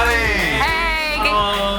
everybody. Hey,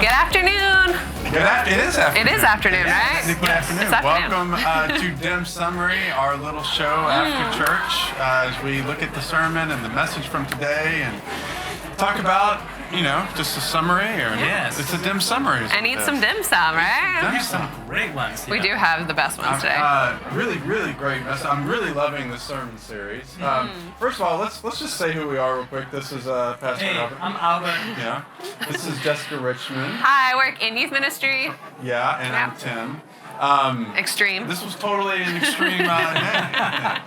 good afternoon. It is afternoon. It is afternoon, right? Good afternoon. It's afternoon. Welcome to Dim Summary, our little show after church, as we look at the sermon and the message from today and talk about, just a summary. Yes. It's a dim summary. And eat some dim sum, right? Dim We have sum. some great ones. We do have the best ones today. Really, really great message. I'm really loving this sermon series. First of all, let's just say who we are real quick. This is Pastor Hey, Albert. I'm Albert. Yeah. This is Jessica Richmond. Hi, I work in youth ministry. Yeah, and I'm Tim. Extreme. This was totally an extreme name.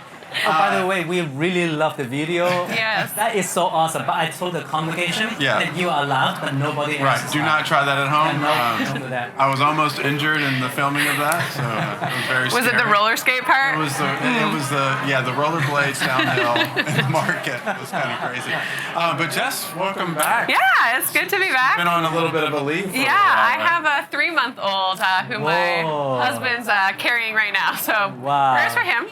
Oh, by the way, we really love the video. Yes. That is so awesome. But I told the congregation Yeah. that you are allowed, but nobody else Right. is Do allowed. not try that at home. Don't do that. I was almost injured in the filming of that, so it was very Was it the scary. roller skate part? It was the rollerblades downhill in the market. It was kind of crazy. But Jess, welcome back. Yeah, it's good to be back. Been on a little bit of a leave. For a Yeah, while, I right? have a 3-month-old who my Whoa. husband's carrying right now. So Wow. prayers for him.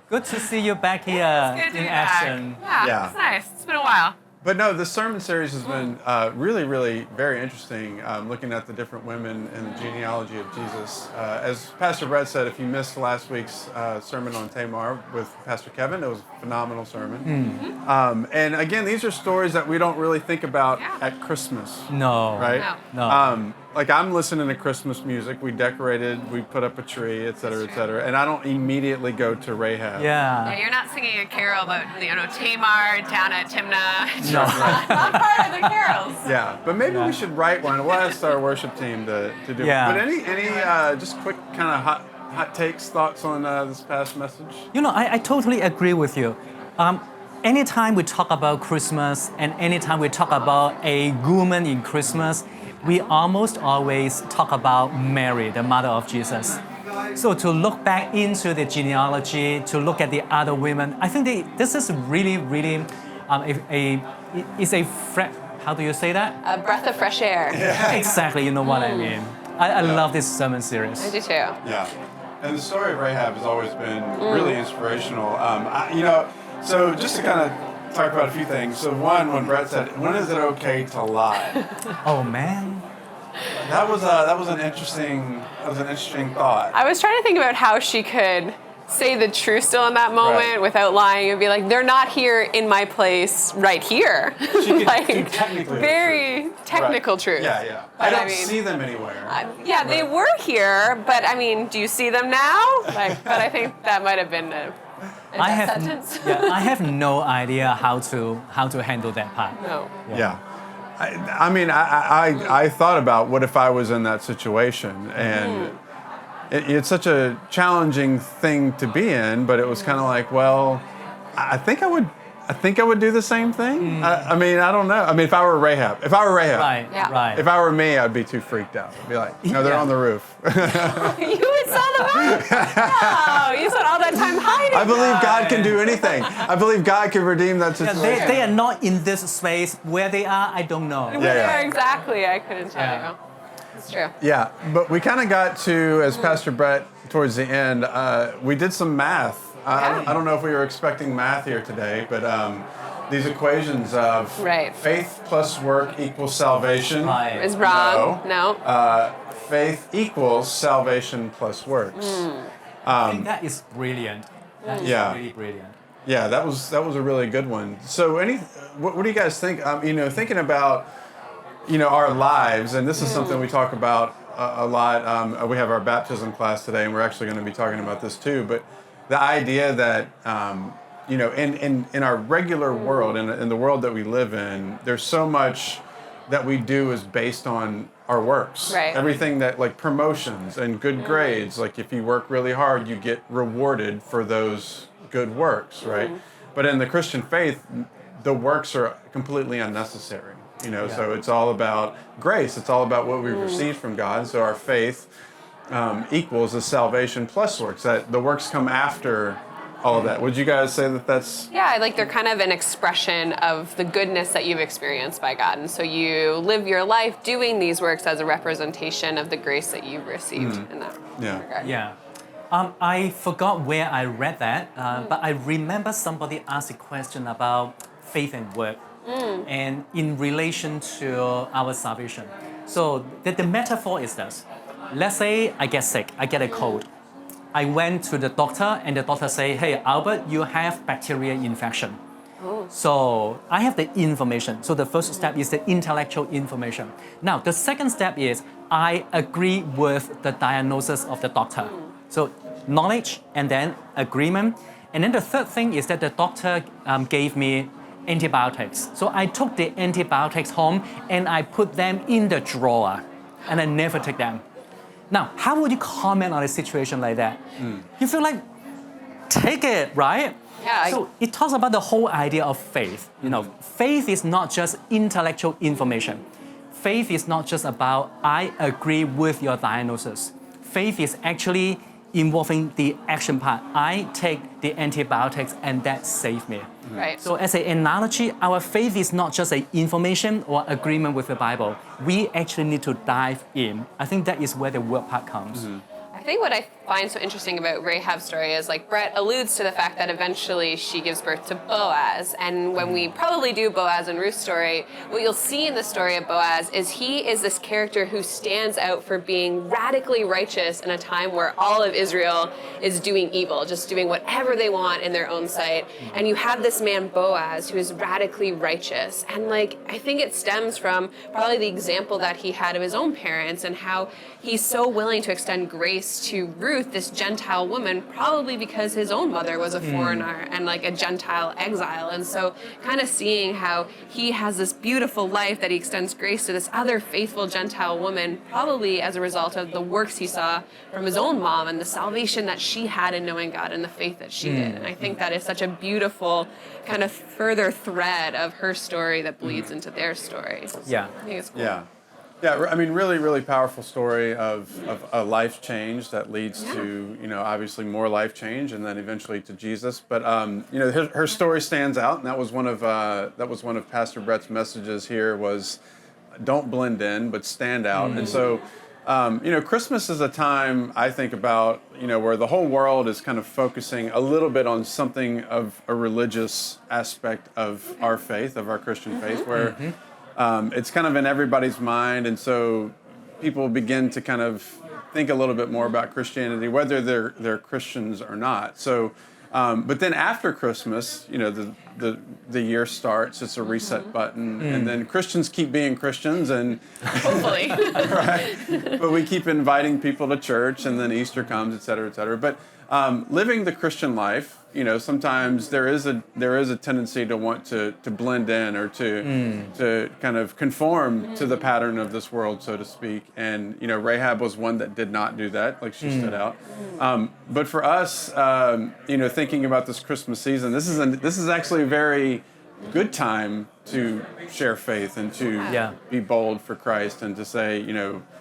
Good to see you back here Good to in be action. back. Yeah, Yeah. it's nice. It's been a while. But no, the sermon series has been really, really very interesting, looking at the different women in the genealogy of Jesus. As Pastor Brett said, if you missed last week's sermon on Tamar with Pastor Kevin, it was a phenomenal sermon. And again, these are stories that we don't really think about Yeah. at Christmas, No. right? No. Like I'm listening to Christmas music. We decorated, we put up a tree, et cetera, and I don't immediately go to Rahab. Yeah, Yeah. you're not singing a carol about Tamar down at Timnah. No. Not part of the carols. Yeah, but maybe we should write one. We'll ask our worship team to do Yeah. it. But any just quick kind of hot takes, thoughts on this past message? I totally agree with you. Anytime we talk about Christmas and anytime we talk about a woman in Christmas, we almost always talk about Mary, the mother of Jesus. So to look back into the genealogy, to look at the other women, I think this is really, really how do you say that? A breath of fresh air. Exactly, you know what I mean. I love this sermon series. I do too. Yeah, and the story of Rahab has always been really inspirational. So just to kind of talk about a few things. So one, when Brett said, "When is it okay to lie?" Oh man. that was an interesting thought. I was trying to think about how she could say the truth still in that moment Right. without lying and be like, they're not here in my place right here. She could like, do technically the very technical Right. truth. Yeah. But I don't see them anywhere. Yeah, they were here, but I mean, do you see them now? But I think that might have been a death sentence. I have no idea how to handle that part. No. Yeah. I thought about what if I was in that situation, and it's such a challenging thing to be in, but it was kind of like, well, I think I would do the same thing. I don't know. If I were Rahab, Right. Yeah. Right. if I were me, I'd be too freaked out. I'd be like, no, they're Yeah. on the roof. You saw them out? No, you spent all that time hiding. I believe God can do anything. I believe God can redeem that Yeah, situation. they are not in this space. Where they are, I don't know. Yeah. Exactly, I couldn't tell Yeah. you. It's true. Yeah, but we kind of got to, as Pastor Brett towards the end, we did some math. I don't know if we were expecting math here today, but these equations of Right. faith plus work equals salvation. Right. It's wrong. No. Faith equals salvation plus works. I think that is brilliant. That is Yeah. really brilliant. Yeah, that was a really good one. So, what do you guys think? Thinking about our lives, and this is something we talk about a lot. We have our baptism class today, and we're actually going to be talking about this too. But the idea that in our regular world, in the world that we live in, there's so much that we do is based on our works. Right. Everything that, like promotions and good grades, like if you work really hard, you get rewarded for those good works, right? But in the Christian faith, the works are completely unnecessary. So it's all about grace. It's all about what we've received from God. So our faith equals the salvation plus works. That the works come after all of that. Would you guys say that that's... Yeah, like they're kind of an expression of the goodness that you've experienced by God. And so you live your life doing these works as a representation of the grace that you've received in that regard. Yeah. I forgot where I read that, but I remember somebody asked a question about faith and work. and in relation to our salvation. So the metaphor is this. Let's say I get sick, I get a cold. I went to the doctor and the doctor say, hey, Albert, you have bacterial infection. So I have the information. So the first step is the intellectual information. Now, the second step is I agree with the diagnosis of the doctor. So knowledge and then agreement. And then the third thing is that the doctor gave me antibiotics. So I took the antibiotics home and I put them in the drawer and I never take them. Now, how would you comment on a situation like that? You feel like, take it, right? Yeah. So it talks about the whole idea of faith. Faith is not just intellectual information. Faith is not just about I agree with your diagnosis. Faith is actually involving the action part. I take the antibiotics and that saved me. Right. So as an analogy, our faith is not just an information or agreement with the Bible. We actually need to dive in. I think that is where the work part comes. I think what I find so interesting about Rahab's story is like Brett alludes to the fact that eventually she gives birth to Boaz. And when we probably do Boaz and Ruth's story, what you'll see in the story of Boaz is he is this character who stands out for being radically righteous in a time where all of Israel is doing evil, just doing whatever they want in their own sight. And you have this man Boaz who is radically righteous. And like I think it stems from probably the example that he had of his own parents and how he's so willing to extend grace to Ruth, this Gentile woman, probably because his own mother was a foreigner and like a Gentile exile. And so kind of seeing how he has this beautiful life that he extends grace to this other faithful Gentile woman, probably as a result of the works he saw from his own mom and the salvation that she had in knowing God and the faith that she did. And I think that is such a beautiful kind of further thread of her story that bleeds into their story. Yeah. I think it's cool. Yeah, I mean, really, really powerful story of a life change that leads to, obviously more life change and then eventually to Jesus. But, her story stands out, and that was one of Pastor Brett's messages here was don't blend in, but stand out. And so, Christmas is a time I think about, where the whole world is kind of focusing a little bit on something of a religious aspect of our faith, of our Christian faith, where it's kind of in everybody's mind, and so people begin to kind of think a little bit more about Christianity, whether they're Christians or not. So, but then after Christmas, the year starts. It's a reset button, and then Christians keep being Christians, and Hopefully. right. But we keep inviting people to church, and then Easter comes, et cetera, et cetera. But living the Christian life, sometimes there is a tendency to want to blend in or to kind of conform to the pattern of this world, so to speak. And Rahab was one that did not do that, like she stood out. But for us, thinking about this Christmas season, this is actually a very good time to share faith and to be bold for Christ and to say,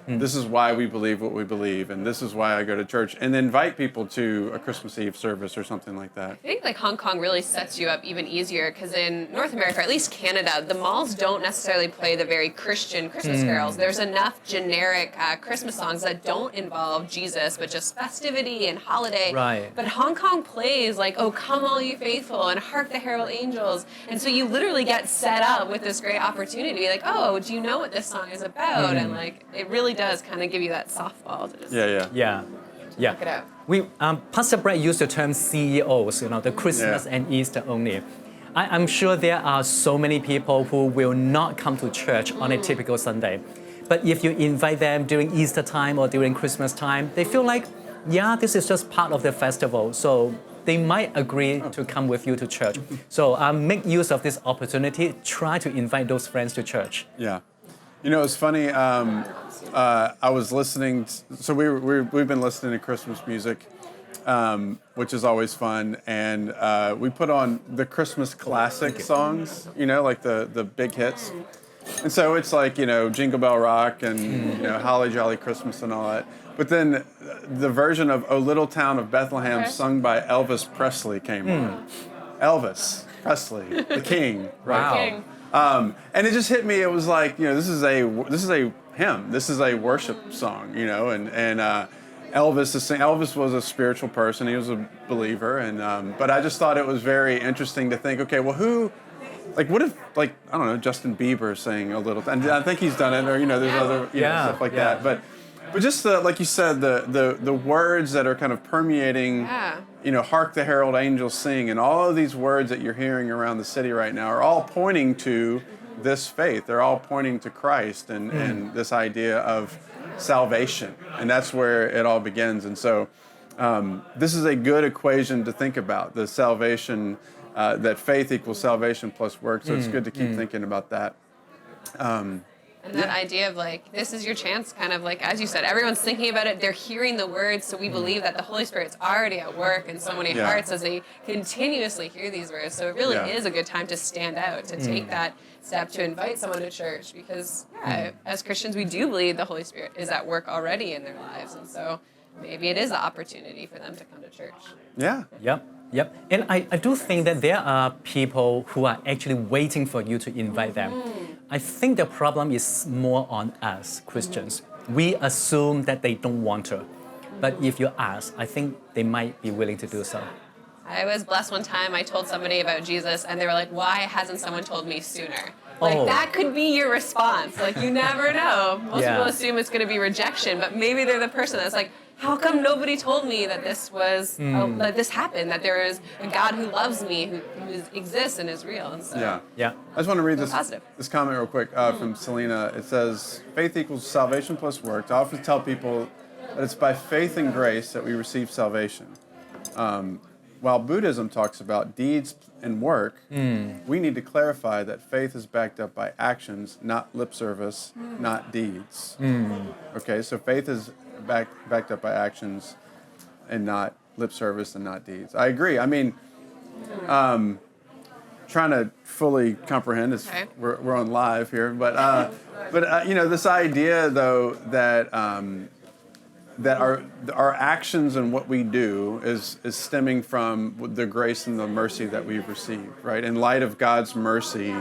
this is why we believe what we believe, and this is why I go to church, and invite people to a Christmas Eve service or something like that. I think like Hong Kong really sets you up even easier because in North America, or at least Canada, the malls don't necessarily play the very Christian Christmas carols. There's enough generic Christmas songs that don't involve Jesus, but just festivity and holiday. Right. But Hong Kong plays like, "Oh, come all you faithful," and "Hark the Herald Angels," and so you literally get set up with this great opportunity. Like, "Oh, do you know what this song is about?" And like, it really does kind of give you that softball to just check it out. We Pastor Brett used the term CEOs, the Christmas and Easter only. I'm sure there are so many people who will not come to church on a typical Sunday. But if you invite them during Easter time or during Christmas time, they feel like, this is just part of the festival. So they might agree to come with you to church. So make use of this opportunity. Try to invite those friends to church. Yeah. It's funny. I was listening. So we've been listening to Christmas music, which is always fun. And we put on the Christmas classic songs. Like the big hits. And so it's like Jingle Bell Rock and Holly Jolly Christmas and all that. But then the version of "O Little Town of Bethlehem" sung by Elvis Presley came on. Elvis Presley, the king, right? Wow. King. And it just hit me. It was like, this is a hymn. This is a worship song, and Elvis was a spiritual person. He was a believer, and but I just thought it was very interesting to think, okay, well, like what if like I don't know Justin Bieber sang a little, and I think he's done it, or there's other stuff like that, but just like you said, the words that are kind of permeating, hark the herald angels sing, and all of these words that you're hearing around the city right now are all pointing to this faith. They're all pointing to Christ and this idea of salvation, and that's where it all begins. And so this is a good equation to think about, the salvation, that faith equals salvation plus work. So it's good to keep thinking about that. And that idea of like, this is your chance, kind of like, as you said, everyone's thinking about it, they're hearing the words, so we believe that the Holy Spirit's already at work in so many hearts as they continuously hear these words. So it really is a good time to stand out, to take that step, to invite someone to church, because as Christians, we do believe the Holy Spirit is at work already in their lives. And so maybe it is the opportunity for them to come to church. Yeah. Yep. And I do think that there are people who are actually waiting for you to invite them. I think the problem is more on us, Christians. We assume that they don't want to. But if you ask, I think they might be willing to do so. I was blessed one time, I told somebody about Jesus, and they were like, why hasn't someone told me sooner? Like, that could be your response. Like, you never know. Most people assume it's going to be rejection, but maybe they're the person that's like, how come nobody told me that this was, that this happened, that there is a God who loves me, who exists and is real? And so, Yeah. I just want to read this positive. comment real quick from Selena. It says, faith equals salvation plus work. I often tell people that it's by faith and grace that we receive salvation. While Buddhism talks about deeds and work, we need to clarify that faith is backed up by actions, not lip service, not deeds. Okay, so faith is backed up by actions and not lip service and not deeds. I agree. I mean, trying to fully comprehend is we're on live here, but this idea though that that our actions and what we do is stemming from the grace and the mercy that we've received, right? In light of God's mercy,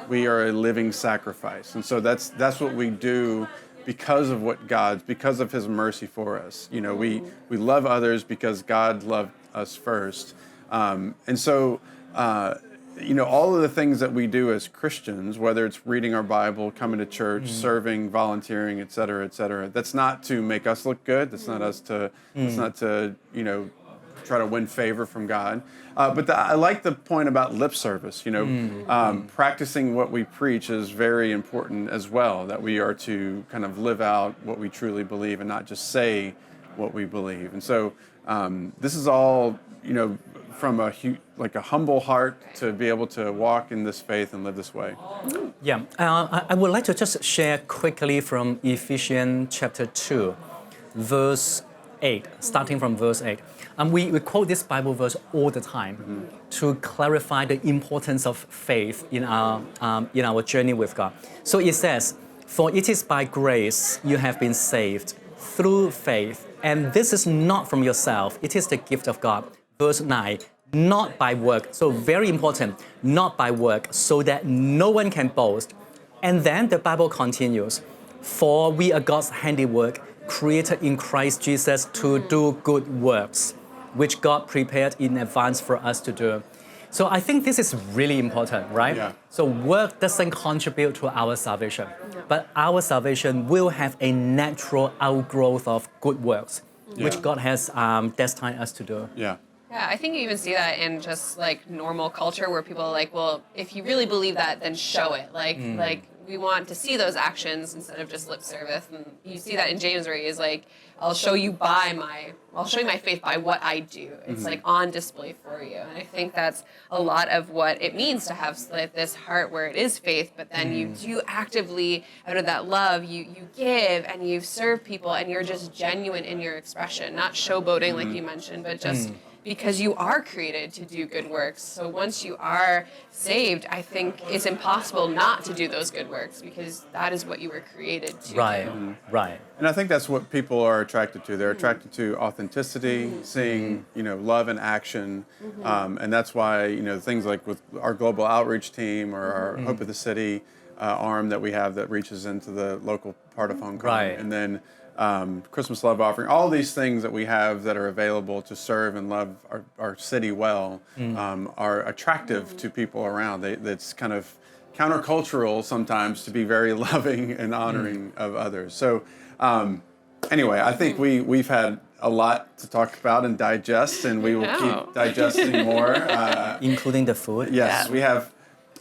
we are a living sacrifice, and so that's what we do. Because of His mercy for us, we love others because God loved us first, and so all of the things that we do as Christians, whether it's reading our Bible, coming to church, serving, volunteering, et cetera, that's not to make us look good. That's not us to. It's not to try to win favor from God. But I like the point about lip service. Practicing what we preach is very important as well. That we are to kind of live out what we truly believe and not just say what we believe. And so this is all from a humble heart to be able to walk in this faith and live this way. Yeah, I would like to just share quickly from Ephesians chapter 2, verse 8, starting from verse 8. We quote this Bible verse all the time to clarify the importance of faith in our journey with God. So it says, "For it is by grace you have been saved through faith, and this is not from yourself, it is the gift of God." Verse 9, "Not by work," so very important, "not by work, so that no one can boast." And then the Bible continues, "For we are God's handiwork, created in Christ Jesus to do good works, which God prepared in advance for us to do." So I think this is really important, right? Yeah. So work doesn't contribute to our salvation, but our salvation will have a natural outgrowth of good works, which God has destined us to do. Yeah. Yeah, I think you even see that in just like normal culture where people are like, well, if you really believe that, then show it. Like we want to see those actions instead of just lip service. And you see that in James where he is like, I'll show you my faith by what I do. It's like on display for you. And I think that's a lot of what it means to have like this heart where it is faith, but then you do actively, out of that love, you give and you serve people and you're just genuine in your expression, not showboating like you mentioned, but just because you are created to do good works. So once you are saved, I think it's impossible not to do those good works because that is what you were created to do. Right. And I think that's what people are attracted to. They're attracted to authenticity, seeing, love in action. And that's why, things like with our global outreach team or our Hope of the City arm that we have that reaches into the local part of Hong Kong. Right. And then Christmas love offering, all these things that we have that are available to serve and love our city well are attractive to people around. That's kind of countercultural sometimes to be very loving and honoring of others. So anyway, I think we've had a lot to talk about and digest, and we will keep digesting more. Including the food. Yes, we have.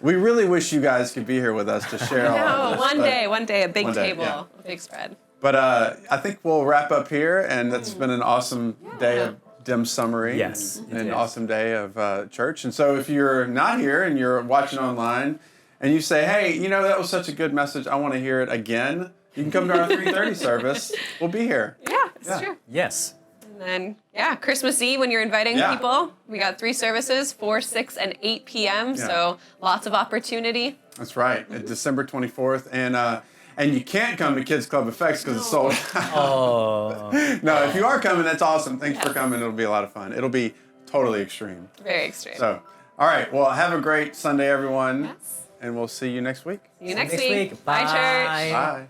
We really wish you guys could be here with us to share all of this. One day, a big table, yeah. a big spread. But I think we'll wrap up here, and it's been an awesome day of dim summary. Yes, and an awesome day of church. And so if you're not here and you're watching online, and you say, hey, you know, that was such a good message, I want to hear it again, you can come to our 3:30 service. We'll be here. Yeah, it's true. Yes. And then, Christmas Eve when you're inviting people, we got 3 services, 4, 6, and 8 p.m. Yeah. So lots of opportunity. That's right, December 24th. And you can't come to Kids Club Effects because it's sold out. Oh. No, if you are coming, that's awesome. Thanks for coming. It'll be a lot of fun. It'll be totally extreme. Very extreme. So, all right. Well, have a great Sunday, everyone. Yes. And we'll see you next week. See you next week. Bye, church. Bye.